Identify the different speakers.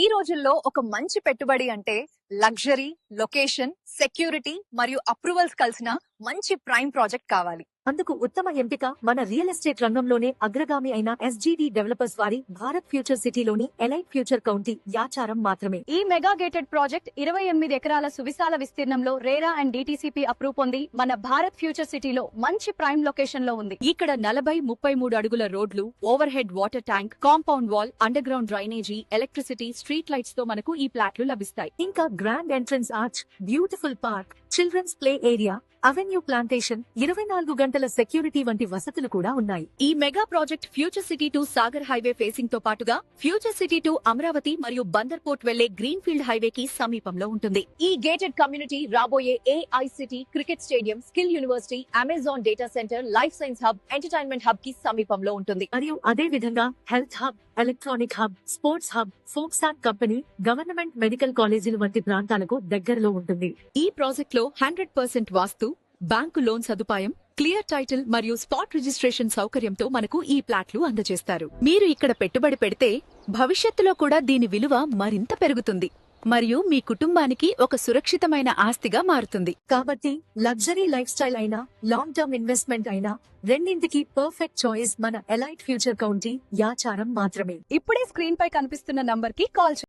Speaker 1: ఈ రోజుల్లో ఒక మంచి పెట్టుబడి అంటే లగ్జరీ, లొకేషన్, సెక్యూరిటీ మరియు అప్రూవల్స్ కలిసిన మంచి ప్రైమ్ ప్రాజెక్ట్ కావాలి.
Speaker 2: అందుకు ఉత్తమ ఎంపిక మన రియల్ ఎస్టేట్ రంగంలోనే అగ్రగామి అయిన ఎస్జీడి డెవలపర్స్ వారి భారత్ ఫ్యూచర్ సిటీలోని ఎలైట్ ఫ్యూచర్ కౌంటీ యాచారం మాత్రమే.
Speaker 3: ఈ మెగా గేటెడ్ ప్రాజెక్ట్ 28 ఎకరాల సువిశాల విస్తీర్ణంలో రేరా అండ్ డిటిసిపి అప్రూవ్ పొంది మన భారత్ ఫ్యూచర్ సిటీలో మంచి ప్రైమ్ లొకేషన్ లో ఉంది.
Speaker 4: ఇక్కడ 40-33 అడుగుల రోడ్లు, over head water tank, compound wall, under ground drainage, electricity, street lights తో మనకు ఈ ప్లాట్లు లభిస్తాయి.
Speaker 2: ఇంకా grand entrance arch, beautiful park, children's play area, avenue plantation, 24 గంటల సెక్యూరిటీ వంటి వసతులు కూడా ఉన్నాయి.
Speaker 4: ఈ mega project future city to Sagar highway facing తో పాటుగా ఫ్యూచర్ సిటీ టు అమరావతి మరియు బందర్ పోర్ట్ వెళ్లే గ్రీన్ ఫీల్డ్ హైవే కి సమీపంలో ఉంటుంది.
Speaker 1: ఈ గేటెడ్ కమ్యూనిటీ రాబోయే AI city cricket stadium, skill university, Amazon data centre, life science hub, entertainment hub కి సమీపంలో ఉంటుంది.
Speaker 2: మరియు అదే విధంగా health hub, electronic hub, sports hub, Foxconn company, government medical కాలేజీలు వంటి ప్రాంతాలకు దగ్గరలో ఉంటుంది.
Speaker 4: ఈ ప్రాజెక్ట్ లో 100% వాస్తు, బ్యాంకు లోన్ సదుపాయం, క్లియర్ టైటిల్ మరియు స్పాట్ రిజిస్ట్రేషన్ సౌకర్యంతో మనకు ఈ ప్లాట్లు అందజేస్తారు. మీరు ఇక్కడ పెట్టుబడి పెడితే భవిష్యత్తులో కూడా దీని విలువ మరింత పెరుగుతుంది మరియు మీ కుటుంబానికి ఒక సురక్షితమైన ఆస్తిగా మారుతుంది.
Speaker 2: కాబట్టి లగ్జరీ లైఫ్ స్టైల్ అయినా, లాంగ్ టర్మ్ ఇన్వెస్ట్మెంట్ అయినా రెండింటికి పర్ఫెక్ట్ చాయిస్ మన ఎలైట్ ఫ్యూచర్ కౌంటీ యాచారం మాత్రమే.
Speaker 3: ఇప్పుడే స్క్రీన్ పై కనిపిస్తున్న నంబర్ కి కాల్